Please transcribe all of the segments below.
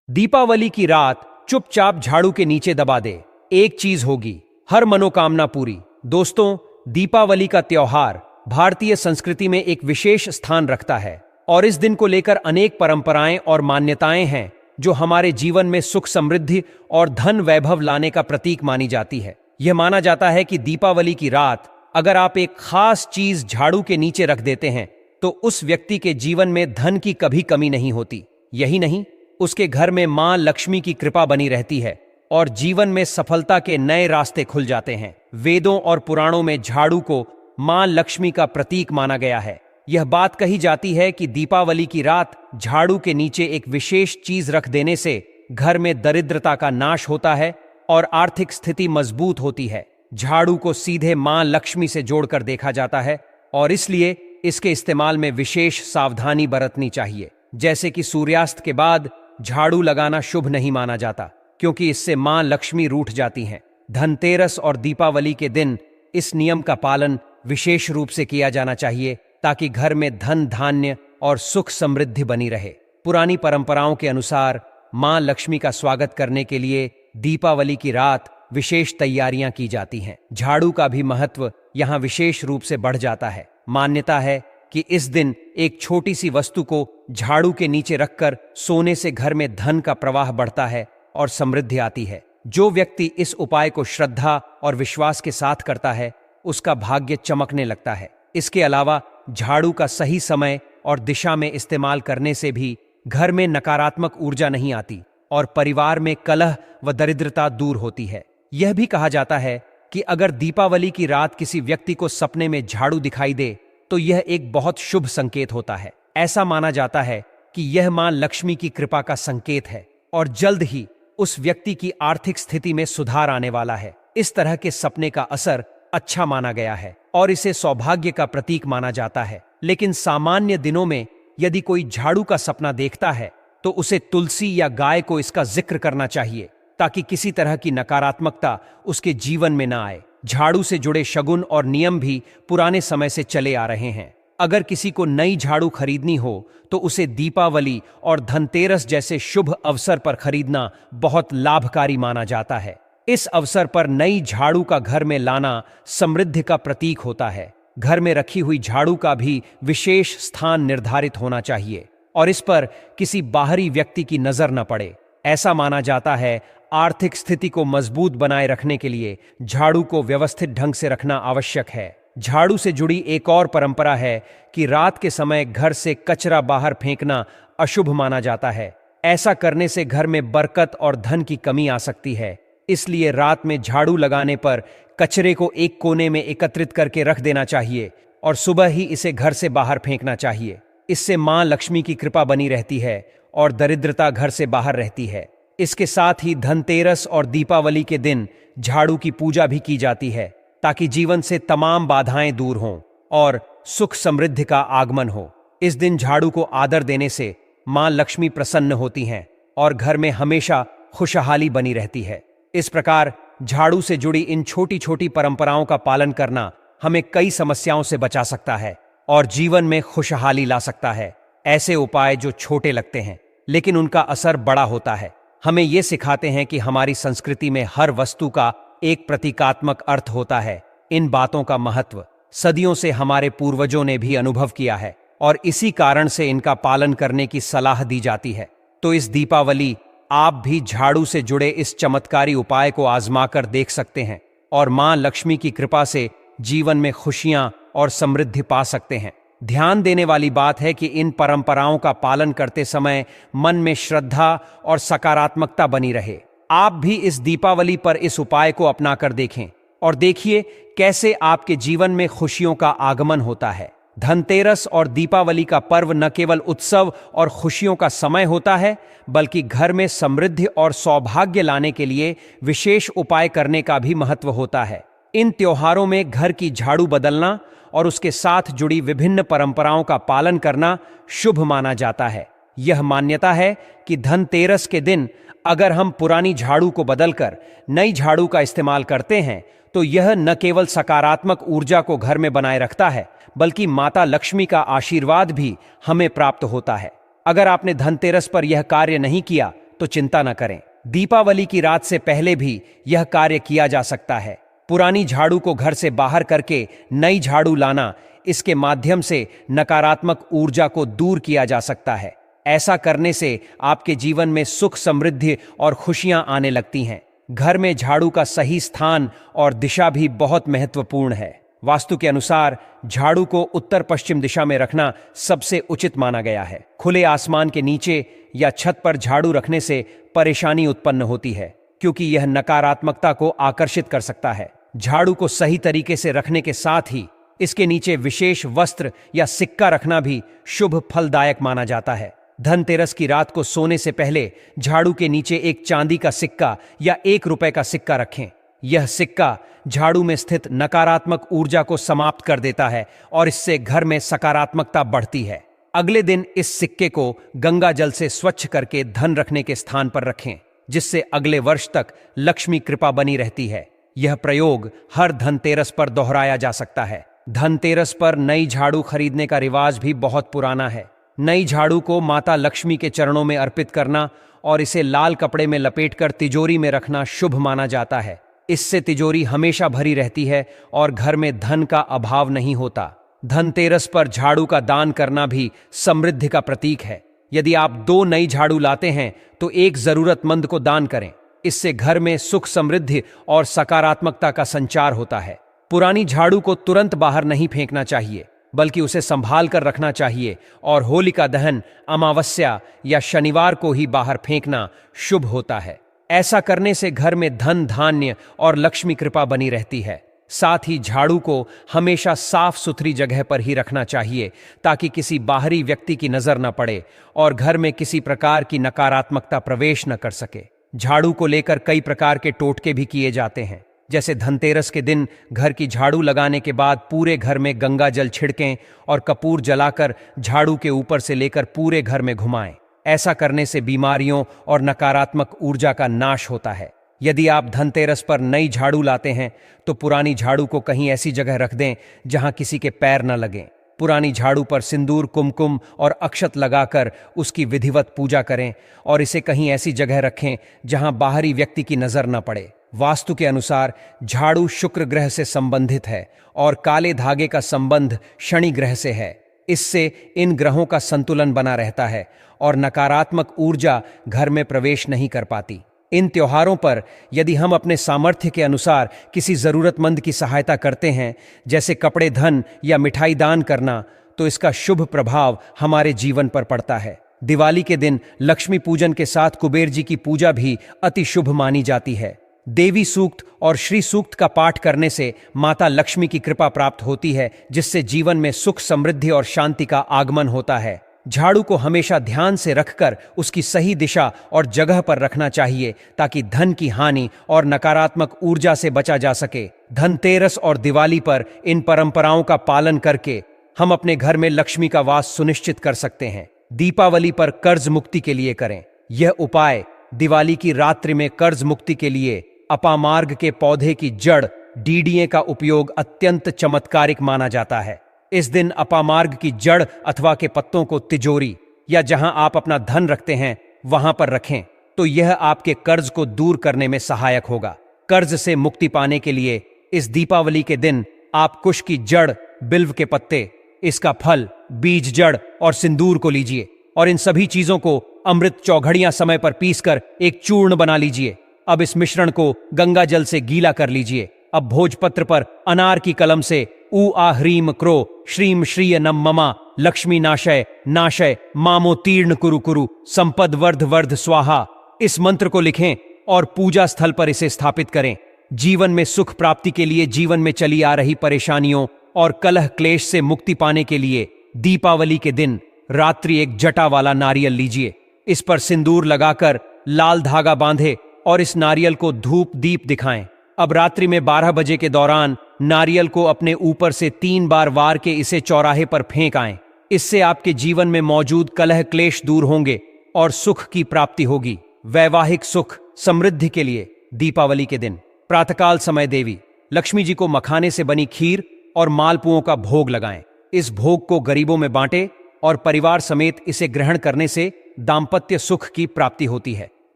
दीपावली की रात चुपचाप झाड़ू के नीचे दबा दे, एक चीज होगी, हर मनोकामना पूरी। दोस्तों, दीपावली का त्योहार भारतीय संस्कृति में एक विशेष स्थान रखता है और इस दिन को लेकर अनेक परंपराएं और मान्यताएं हैं जो हमारे जीवन में सुख समृद्धि और धन वैभव लाने का प्रतीक मानी जाती है। यह माना जाता है कि दीपावली की रात अगर आप एक खास चीज झाड़ू के नीचे रख देते हैं तो उस व्यक्ति के जीवन में धन की कभी कमी नहीं होती। यही नहीं, उसके घर में मां लक्ष्मी की कृपा बनी रहती है और जीवन में सफलता के नए रास्ते खुल जाते हैं। वेदों और पुराणों में झाड़ू को मां लक्ष्मी का प्रतीक माना गया है। यह बात कही जाती है कि दीपावली की रात झाड़ू के नीचे एक विशेष चीज रख देने से घर में दरिद्रता का नाश होता है और आर्थिक स्थिति मजबूत होती है। झाड़ू को सीधे मां लक्ष्मी से जोड़कर देखा जाता है और इसलिए इसके इस्तेमाल में विशेष सावधानी बरतनी चाहिए। जैसे कि सूर्यास्त के बाद झाड़ू लगाना शुभ नहीं माना जाता, क्योंकि इससे मां लक्ष्मी रूठ जाती हैं। धनतेरस और दीपावली के दिन इस नियम का पालन विशेष रूप से किया जाना चाहिए ताकि घर में धन धान्य और सुख समृद्धि बनी रहे। पुरानी परंपराओं के अनुसार मां लक्ष्मी का स्वागत करने के लिए दीपावली की रात विशेष तैयारियां की जाती हैं। झाड़ू का भी महत्व यहां विशेष रूप से बढ़ जाता है। मान्यता है कि इस दिन एक छोटी सी वस्तु को झाड़ू के नीचे रखकर सोने से घर में धन का प्रवाह बढ़ता है और समृद्धि आती है। जो व्यक्ति इस उपाय को श्रद्धा और विश्वास के साथ करता है, उसका भाग्य चमकने लगता है। इसके अलावा झाड़ू का सही समय और दिशा में इस्तेमाल करने से भी घर में नकारात्मक ऊर्जा नहीं आती और परिवार में कलह व दरिद्रता दूर होती है। यह भी कहा जाता है कि अगर दीपावली की रात किसी व्यक्ति को सपने में झाड़ू दिखाई दे तो यह एक बहुत शुभ संकेत होता है। ऐसा माना जाता है कि यह मां लक्ष्मी की कृपा का संकेत है और जल्द ही उस व्यक्ति की आर्थिक स्थिति में सुधार आने वाला है। इस तरह के सपने का असर अच्छा माना गया है और इसे सौभाग्य का प्रतीक माना जाता है। लेकिन सामान्य दिनों में यदि कोई झाड़ू का सपना देखता है तो उसे तुलसी या गाय को इसका जिक्र करना चाहिए ताकि किसी तरह की नकारात्मकता उसके जीवन में न आए। झाड़ू से जुड़े शगुन और नियम भी पुराने समय से चले आ रहे हैं। अगर किसी को नई झाड़ू खरीदनी हो तो उसे दीपावली और धनतेरस जैसे शुभ अवसर पर खरीदना बहुत लाभकारी माना जाता है। इस अवसर पर नई झाड़ू का घर में लाना समृद्धि का प्रतीक होता है। घर में रखी हुई झाड़ू का भी विशेष स्थान निर्धारित होना चाहिए और इस पर किसी बाहरी व्यक्ति की नजर न पड़े। ऐसा माना जाता है आर्थिक स्थिति को मजबूत बनाए रखने के लिए झाड़ू को व्यवस्थित ढंग से रखना आवश्यक है। झाड़ू से जुड़ी एक और परंपरा है कि रात के समय घर से कचरा बाहर फेंकना अशुभ माना जाता है। ऐसा करने से घर में बरकत और धन की कमी आ सकती है। इसलिए रात में झाड़ू लगाने पर कचरे को एक कोने में एकत्रित करके रख देना चाहिए और सुबह ही इसे घर से बाहर फेंकना चाहिए। इससे मां लक्ष्मी की कृपा बनी रहती है और दरिद्रता घर से बाहर रहती है। इसके साथ ही धनतेरस और दीपावली के दिन झाड़ू की पूजा भी की जाती है ताकि जीवन से तमाम बाधाएं दूर हों और सुख समृद्धि का आगमन हो। इस दिन झाड़ू को आदर देने से मां लक्ष्मी प्रसन्न होती हैं और घर में हमेशा खुशहाली बनी रहती है। इस प्रकार झाड़ू से जुड़ी इन छोटी छोटी परंपराओं का पालन करना हमें कई समस्याओं से बचा सकता है और जीवन में खुशहाली ला सकता है। ऐसे उपाय जो छोटे लगते हैं लेकिन उनका असर बड़ा होता है, हमें ये सिखाते हैं कि हमारी संस्कृति में हर वस्तु का एक प्रतीकात्मक अर्थ होता है। इन बातों का महत्व सदियों से हमारे पूर्वजों ने भी अनुभव किया है और इसी कारण से इनका पालन करने की सलाह दी जाती है। तो इस दीपावली आप भी झाड़ू से जुड़े इस चमत्कारी उपाय को आजमा कर देख सकते हैं और मां लक्ष्मी की कृपा से जीवन में खुशियां और समृद्धि पा सकते हैं। ध्यान देने वाली बात है कि इन परंपराओं का पालन करते समय मन में श्रद्धा और सकारात्मकता बनी रहे। आप भी इस दीपावली पर इस उपाय को अपनाकर देखें और देखिए कैसे आपके जीवन में खुशियों का आगमन होता है। धनतेरस और दीपावली का पर्व न केवल उत्सव और खुशियों का समय होता है, बल्कि घर में समृद्धि और सौभाग्य लाने के लिए विशेष उपाय करने का भी महत्व होता है। इन त्योहारों में घर की झाड़ू बदलना और उसके साथ जुड़ी विभिन्न परंपराओं का पालन करना शुभ माना जाता है। यह मान्यता है कि धनतेरस के दिन अगर हम पुरानी झाड़ू को बदलकर नई झाड़ू का इस्तेमाल करते हैं तो यह न केवल सकारात्मक ऊर्जा को घर में बनाए रखता है, बल्कि माता लक्ष्मी का आशीर्वाद भी हमें प्राप्त होता है। अगर आपने धनतेरस पर यह कार्य नहीं किया तो चिंता न करें, दीपावली की रात से पहले भी यह कार्य किया जा सकता है। पुरानी झाड़ू को घर से बाहर करके नई झाड़ू लाना, इसके माध्यम से नकारात्मक ऊर्जा को दूर किया जा सकता है। ऐसा करने से आपके जीवन में सुख, समृद्धि और खुशियां आने लगती हैं। घर में झाड़ू का सही स्थान और दिशा भी बहुत महत्वपूर्ण है। वास्तु के अनुसार झाड़ू को उत्तर पश्चिम दिशा में रखना सबसे उचित माना गया है। खुले आसमान के नीचे या छत पर झाड़ू रखने से परेशानी उत्पन्न होती है, क्योंकि यह नकारात्मकता को आकर्षित कर सकता है। झाड़ू को सही तरीके से रखने के साथ ही इसके नीचे विशेष वस्त्र या सिक्का रखना भी शुभ फलदायक माना जाता है। धनतेरस की रात को सोने से पहले झाड़ू के नीचे एक चांदी का सिक्का या ₹1 का सिक्का रखें। यह सिक्का झाड़ू में स्थित नकारात्मक ऊर्जा को समाप्त कर देता है और इससे घर में सकारात्मकता बढ़ती है। अगले दिन इस सिक्के को गंगा जल से स्वच्छ करके धन रखने के स्थान पर रखें, जिससे अगले वर्ष तक लक्ष्मी कृपा बनी रहती है। यह प्रयोग हर धनतेरस पर दोहराया जा सकता है। धनतेरस पर नई झाड़ू खरीदने का रिवाज भी बहुत पुराना है। नई झाड़ू को माता लक्ष्मी के चरणों में अर्पित करना और इसे लाल कपड़े में लपेटकर तिजोरी में रखना शुभ माना जाता है। इससे तिजोरी हमेशा भरी रहती है और घर में धन का अभाव नहीं होता। धनतेरस पर झाड़ू का दान करना भी समृद्धि का प्रतीक है। यदि आप 2 नई झाड़ू लाते हैं तो एक जरूरतमंद को दान करें। इससे घर में सुख, समृद्धि और सकारात्मकता का संचार होता है। पुरानी झाड़ू को तुरंत बाहर नहीं फेंकना चाहिए, बल्कि उसे संभाल कर रखना चाहिए और होलिका दहन, अमावस्या या शनिवार को ही बाहर फेंकना शुभ होता है। ऐसा करने से घर में धन, धान्य और लक्ष्मी कृपा बनी रहती है। साथ ही झाड़ू को हमेशा साफ सुथरी जगह पर ही रखना चाहिए, ताकि किसी बाहरी व्यक्ति की नजर न पड़े और घर में किसी प्रकार की नकारात्मकता प्रवेश न कर सके। झाड़ू को लेकर कई प्रकार के टोटके भी किए जाते हैं। जैसे धनतेरस के दिन घर की झाड़ू लगाने के बाद पूरे घर में गंगा जल छिड़कें और कपूर जलाकर झाड़ू के ऊपर से लेकर पूरे घर में घुमाएं। ऐसा करने से बीमारियों और नकारात्मक ऊर्जा का नाश होता है। यदि आप धनतेरस पर नई झाड़ू लाते हैं तो पुरानी झाड़ू को कहीं ऐसी जगह रख दें जहां किसी के पैर न लगें। पुरानी झाड़ू पर सिंदूर, कुमकुम और अक्षत लगाकर उसकी विधिवत पूजा करें और इसे कहीं ऐसी जगह रखें जहां बाहरी व्यक्ति की नजर न पड़े। वास्तु के अनुसार झाड़ू शुक्र ग्रह से संबंधित है और काले धागे का संबंध शनि ग्रह से है। इससे इन ग्रहों का संतुलन बना रहता है और नकारात्मक ऊर्जा घर में प्रवेश नहीं कर पाती। इन त्योहारों पर यदि हम अपने सामर्थ्य के अनुसार किसी जरूरतमंद की सहायता करते हैं, जैसे कपड़े, धन या मिठाई दान करना, तो इसका शुभ प्रभाव हमारे जीवन पर पड़ता है। दिवाली के दिन लक्ष्मी पूजन के साथ कुबेर जी की पूजा भी अति शुभ मानी जाती है। देवी सूक्त और श्री सूक्त का पाठ करने से माता लक्ष्मी की कृपा प्राप्त होती है, जिससे जीवन में सुख, समृद्धि और शांति का आगमन होता है। झाड़ू को हमेशा ध्यान से रखकर उसकी सही दिशा और जगह पर रखना चाहिए, ताकि धन की हानि और नकारात्मक ऊर्जा से बचा जा सके। धनतेरस और दिवाली पर इन परंपराओं का पालन करके हम अपने घर में लक्ष्मी का वास सुनिश्चित कर सकते हैं। दीपावली पर कर्ज मुक्ति के लिए करें। यह उपाय दिवाली की रात्रि में कर्ज मुक्ति के लिए अपामार्ग के पौधे की जड़ डीडीए का उपयोग अत्यंत चमत्कारिक माना जाता है। इस दिन अपामार्ग की जड़ अथवा के पत्तों को तिजोरी या जहां आप अपना धन रखते हैं वहां पर रखें, तो यह आपके कर्ज को दूर करने में सहायक होगा। कर्ज से मुक्ति पाने के लिए इस दीपावली के दिन आप कुश की जड़, बिल्व के पत्ते, इसका फल, बीज, जड़ और सिंदूर को लीजिए और इन सभी चीजों को अमृत चौघड़ियां समय पर पीसकर एक चूर्ण बना लीजिए। अब इस मिश्रण को गंगा जल से गीला कर लीजिए। अब भोजपत्र पर अनार की कलम से ऊ आ ह्रीम क्रो श्रीम श्रीय नम ममा लक्ष्मी नाशय नाशय मामोतीर्ण कुरु कुरु संपद वर्ध वर्ध स्वाहा, इस मंत्र को लिखें और पूजा स्थल पर इसे स्थापित करें। जीवन में सुख प्राप्ति के लिए, जीवन में चली आ रही परेशानियों और कलह क्लेश से मुक्ति पाने के लिए दीपावली के दिन रात्रि एक जटा वाला नारियल लीजिए। इस पर सिंदूर लगाकर लाल धागा बांधे और इस नारियल को धूप दीप दिखाएं। अब रात्रि में 12 बजे के दौरान नारियल को अपने ऊपर से 3 बार वार के इसे चौराहे पर फेंक आएं। इससे आपके जीवन में मौजूद कलह क्लेश दूर होंगे और सुख की प्राप्ति होगी। वैवाहिक सुख, समृद्धि के लिए दीपावली के दिन प्रातःकाल समय देवी लक्ष्मी जी को मखाने से बनी खीर और मालपुओं का भोग लगाएं। इस भोग को गरीबों में बांटें और परिवार समेत इसे ग्रहण करने से दाम्पत्य सुख की प्राप्ति होती है।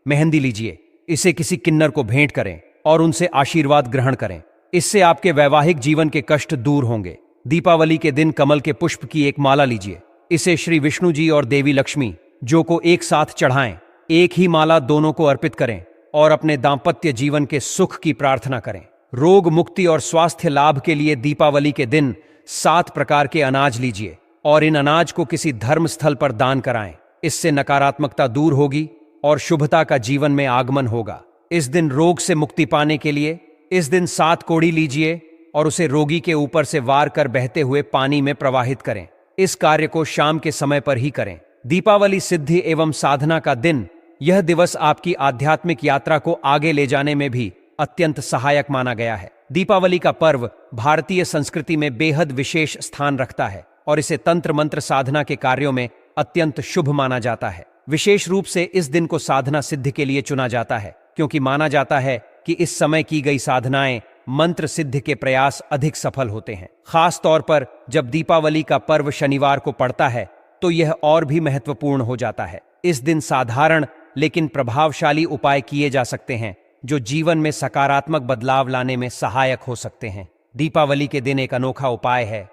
मेहंदी लीजिए, इसे किसी किन्नर को भेंट करें और उनसे आशीर्वाद ग्रहण करें। इससे आपके वैवाहिक जीवन के कष्ट दूर होंगे। दीपावली के दिन कमल के पुष्प की एक माला लीजिए, इसे श्री विष्णु जी और देवी लक्ष्मी जो को एक साथ चढ़ाएं। एक ही माला दोनों को अर्पित करें और अपने दाम्पत्य जीवन के सुख की प्रार्थना करें। रोग मुक्ति और स्वास्थ्य लाभ के लिए दीपावली के दिन 7 प्रकार के अनाज लीजिए और इन अनाज को किसी धर्म स्थल पर दान कराएं। इससे नकारात्मकता दूर होगी और शुभता का जीवन में आगमन होगा। इस दिन रोग से मुक्ति पाने के लिए इस दिन 7 कोड़ी लीजिए और उसे रोगी के ऊपर से वार कर बहते हुए पानी में प्रवाहित करें। इस कार्य को शाम के समय पर ही करें। दीपावली सिद्धि एवं साधना का दिन। यह दिवस आपकी आध्यात्मिक यात्रा को आगे ले जाने में भी अत्यंत सहायक माना गया है। दीपावली का पर्व भारतीय संस्कृति में बेहद विशेष स्थान रखता है और इसे तंत्र मंत्र साधना के कार्यों में अत्यंत शुभ माना जाता है। विशेष रूप से इस दिन को साधना सिद्धि के लिए चुना जाता है क्योंकि माना जाता है कि इस समय की गई साधनाएं मंत्र सिद्धि के प्रयास अधिक सफल होते हैं। खास तौर पर जब दीपावली का पर्व शनिवार को पड़ता है तो यह और भी महत्वपूर्ण हो जाता है। इस दिन साधारण लेकिन प्रभावशाली उपाय किए जा सकते हैं जो जीवन में सकारात्मक बदलाव लाने में सहायक हो सकते हैं। दीपावली के दिन एक अनोखा उपाय है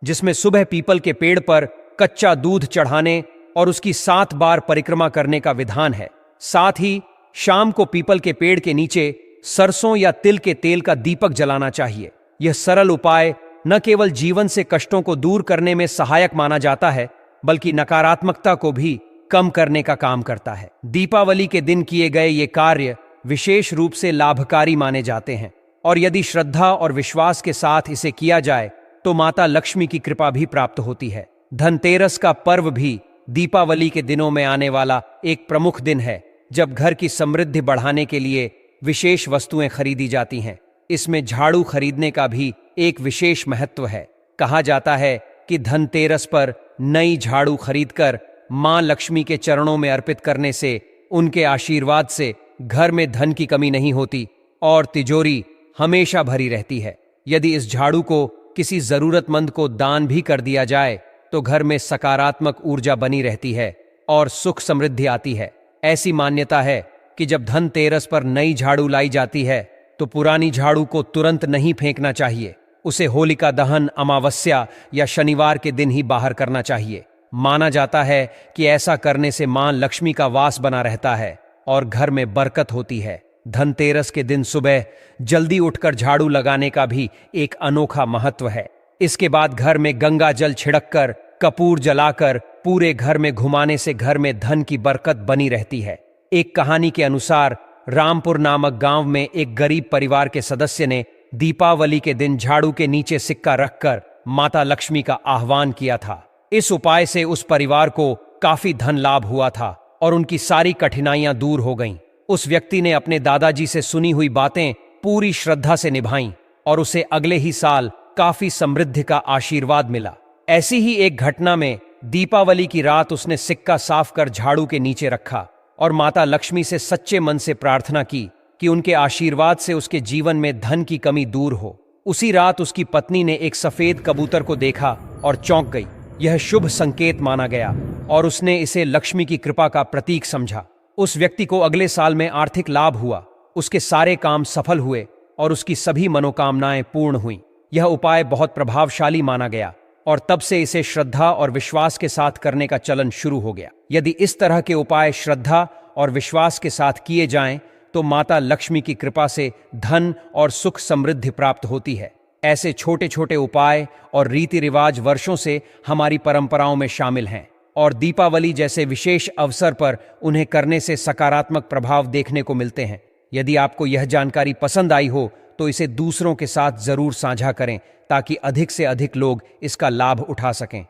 जिसमें सुबह पीपल के पेड़ पर कच्चा दूध चढ़ाने और उसकी 7 बार परिक्रमा करने का विधान है। साथ ही शाम को पीपल के पेड़ के नीचे सरसों या तिल के तेल का दीपक जलाना चाहिए। यह सरल उपाय न केवल जीवन से कष्टों को दूर करने में सहायक माना जाता है बल्कि नकारात्मकता को भी कम करने का काम करता है। दीपावली के दिन किए गए ये कार्य विशेष रूप से लाभकारी माने जाते हैं और यदि श्रद्धा और विश्वास के साथ इसे किया जाए तो माता लक्ष्मी की कृपा भी प्राप्त होती है। धनतेरस का पर्व भी दीपावली के दिनों में आने वाला एक प्रमुख दिन है जब घर की समृद्धि बढ़ाने के लिए विशेष वस्तुएं खरीदी जाती हैं। इसमें झाड़ू खरीदने का भी एक विशेष महत्व है। कहा जाता है कि धनतेरस पर नई झाड़ू खरीदकर मां लक्ष्मी के चरणों में अर्पित करने से उनके आशीर्वाद से घर में धन की कमी नहीं होती और तिजोरी हमेशा भरी रहती है। यदि इस झाड़ू को किसी जरूरतमंद को दान भी कर दिया जाए तो घर में सकारात्मक ऊर्जा बनी रहती है और सुख समृद्धि आती है। ऐसी मान्यता है कि जब धनतेरस पर नई झाड़ू लाई जाती है तो पुरानी झाड़ू को तुरंत नहीं फेंकना चाहिए। उसे होलिका दहन, अमावस्या या शनिवार के दिन ही बाहर करना चाहिए। माना जाता है कि ऐसा करने से मां लक्ष्मी का वास बना रहता है और घर में बरकत होती है। धनतेरस के दिन सुबह जल्दी उठकर झाड़ू लगाने का भी एक अनोखा महत्व है। इसके बाद घर में गंगा जल छिड़ककर कपूर जलाकर पूरे घर में घुमाने से घर में धन की बरकत बनी रहती है। एक कहानी के अनुसार रामपुर नामक गांव में एक गरीब परिवार के सदस्य ने दीपावली के दिन झाड़ू के नीचे सिक्का रखकर माता लक्ष्मी का आह्वान किया था। इस उपाय से उस परिवार को काफी धन लाभ हुआ था और उनकी सारी कठिनाइयां दूर हो गईं। उस व्यक्ति ने अपने दादाजी से सुनी हुई बातें पूरी श्रद्धा से निभाईं और उसे अगले ही साल काफी समृद्धि का आशीर्वाद मिला। ऐसी ही एक घटना में दीपावली की रात उसने सिक्का साफ कर झाड़ू के नीचे रखा और माता लक्ष्मी से सच्चे मन से प्रार्थना की कि उनके आशीर्वाद से उसके जीवन में धन की कमी दूर हो। उसी रात उसकी पत्नी ने एक सफेद कबूतर को देखा और चौंक गई। यह शुभ संकेत माना गया और उसने इसे लक्ष्मी की कृपा का प्रतीक समझा। उस व्यक्ति को अगले साल में आर्थिक लाभ हुआ, उसके सारे काम सफल हुए और उसकी सभी मनोकामनाएं पूर्ण हुईं। यह उपाय बहुत प्रभावशाली माना गया और तब से इसे श्रद्धा और विश्वास के साथ करने का चलन शुरू हो गया। यदि इस तरह के उपाय श्रद्धा और विश्वास के साथ किए जाएं तो माता लक्ष्मी की कृपा से धन और सुख समृद्धि प्राप्त होती है। ऐसे छोटे छोटे उपाय और रीति रिवाज वर्षों से हमारी परंपराओं में शामिल हैं और दीपावली जैसे विशेष अवसर पर उन्हें करने से सकारात्मक प्रभाव देखने को मिलते हैं। यदि आपको यह जानकारी पसंद आई हो तो इसे दूसरों के साथ जरूर साझा करें ताकि अधिक से अधिक लोग इसका लाभ उठा सकें।